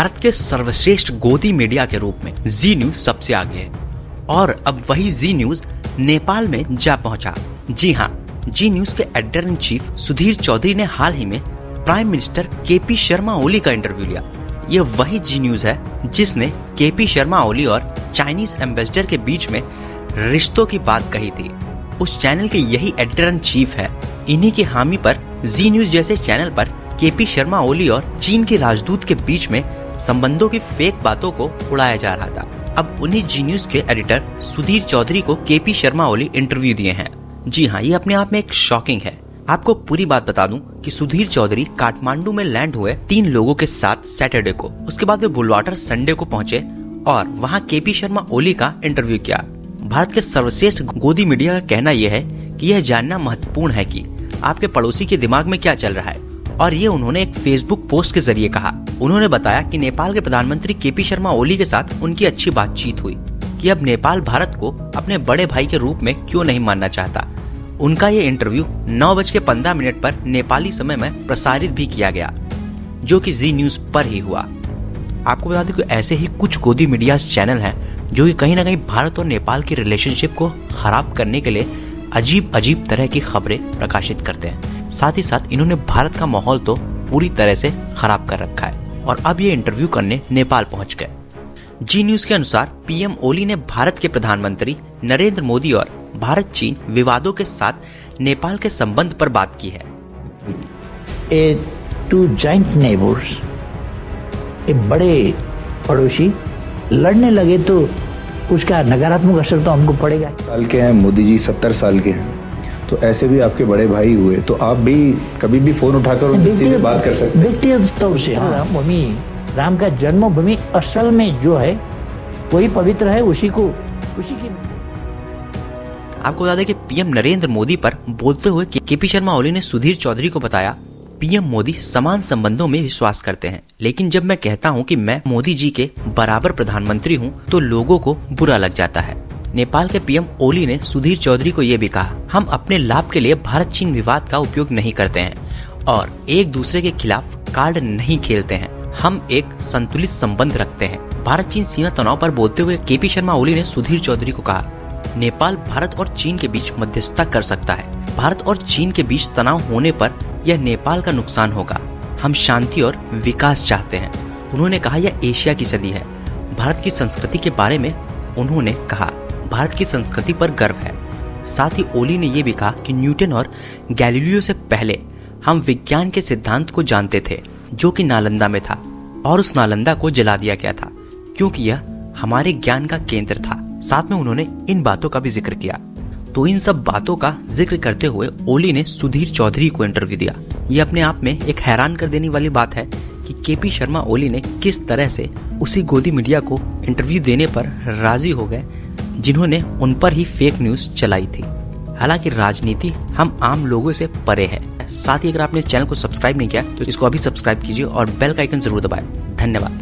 भारत के सर्वश्रेष्ठ गोदी मीडिया के रूप में जी न्यूज सबसे आगे है और अब वही जी न्यूज नेपाल में जा पहुंचा। जी हाँ, जी न्यूज के editor in chief Sudhir Chaudhary ने हाल ही में prime minister KP Sharma Oli का इंटरव्यू लिया। ये वही जी न्यूज है जिसने केपी शर्मा ओली और चाइनीज एम्बेसडर के बीच में रिश्तों की बात कही थी। उस चैनल के यही एडिटर इन चीफ है। इन्हीं की हामी पर जी न्यूज जैसे चैनल पर केपी शर्मा ओली और चीन के राजदूत के बीच में संबंधों की फेक बातों को उड़ाया जा रहा था। अब उन्हीं जी न्यूज के एडिटर सुधीर चौधरी को केपी शर्मा ओली इंटरव्यू दिए हैं। जी हाँ, ये अपने आप में एक शॉकिंग है। आपको पूरी बात बता दूं कि सुधीर चौधरी काठमांडू में लैंड हुए 3 लोगों के साथ सैटरडे को। उसके बाद वे बुलवाटर संडे को पहुंचे और वहां केपी शर्मा ओली का इंटरव्यू किया। भारत के सर्वश्रेष्ठ गोदी मीडिया का कहना यह है कि यह जानना महत्वपूर्ण है कि आपके पड़ोसी के दिमाग में क्या चल रहा है, और ये उन्होंने एक फेसबुक पोस्ट के जरिए कहा। उन्होंने बताया कि नेपाल के प्रधानमंत्री केपी शर्मा ओली के साथ उनकी अच्छी बातचीत हुई कि अब नेपाल भारत को अपने बड़े भाई के रूप में क्यों नहीं मानना चाहता। उनका ये इंटरव्यू 9:15 पर नेपाली समय में प्रसारित भी किया गया, जो कि जी न्यूज पर ही हुआ। आपको बता दें कि ऐसे ही कुछ गोदी मीडिया चैनल हैं जो कि कहीं ना कहीं भारत और नेपाल की रिलेशनशिप को खराब करने के लिए अजीब तरह की खबरें प्रकाशित करते हैं। साथ ही साथ इन्होंने भारत का माहौल तो पूरी तरह से खराब कर रखा है और अब ये इंटरव्यू करने नेपाल पहुंच गए। जी न्यूज के अनुसार पीएम ओली ने भारत के प्रधानमंत्री नरेंद्र मोदी और भारत चीन विवादों के साथ नेपाल के संबंध पर बात की है। टू जॉइंट नेबर्स, बड़े पड़ोसी लड़ने लगे तो उसका नकारात्मक असर तो हमको पड़ेगा। साल के हैं मोदी जी, 70 साल के हैं, तो ऐसे भी आपके बड़े भाई हुए, तो आप भी कभी भी फोन उठाकर उनसे सीधे बात कर सकते हैं। व्यक्तिगत तौर से रामभूमि, राम का जन्मभूमि असल में जो है वही पवित्र है, उसी की। आपको बता दें कि पीएम नरेंद्र मोदी पर बोलते हुए केपी शर्मा ओली ने सुधीर चौधरी को बताया, पीएम मोदी समान संबंधों में विश्वास करते हैं, लेकिन जब मैं कहता हूं कि मैं मोदी जी के बराबर प्रधानमंत्री हूं तो लोगों को बुरा लग जाता है। नेपाल के पीएम ओली ने सुधीर चौधरी को यह भी कहा, हम अपने लाभ के लिए भारत चीन विवाद का उपयोग नहीं करते हैं और एक दूसरे के खिलाफ कार्ड नहीं खेलते हैं। हम एक संतुलित संबंध रखते हैं। भारत चीन सीमा तनाव पर बोलते हुए केपी शर्मा ओली ने सुधीर चौधरी को कहा, नेपाल भारत और चीन के बीच मध्यस्थता कर सकता है। भारत और चीन के बीच तनाव होने पर यह नेपाल का नुकसान होगा। हम शांति और विकास चाहते हैं। उन्होंने कहा, यह एशिया की सदी है। भारत की संस्कृति के बारे में उन्होंने कहा, भारत की संस्कृति पर गर्व है। साथ ही ओली ने यह भी कहा कि न्यूटन और गैलीलियो से पहले हम विज्ञान के सिद्धांत को जानते थे, जो कि नालंदा में था, और उस नालंदा को जला दिया गया था क्योंकि यह हमारे ज्ञान का केंद्र था। साथ में उन्होंने इन बातों का भी जिक्र किया। तो इन सब बातों का जिक्र करते हुए ओली ने सुधीर चौधरी को इंटरव्यू दिया। ये अपने आप में एक हैरान कर देने वाली बात है कि केपी शर्मा ओली ने किस तरह से उसी गोदी मीडिया को इंटरव्यू देने पर राजी हो गए जिन्होंने उन पर ही फेक न्यूज चलाई थी। हालांकि राजनीति हम आम लोगों से परे है। साथ ही अगर आपने चैनल को सब्सक्राइब नहीं किया तो इसको अभी सब्सक्राइब कीजिए और बेल का आइकन जरूर दबाएं। धन्यवाद।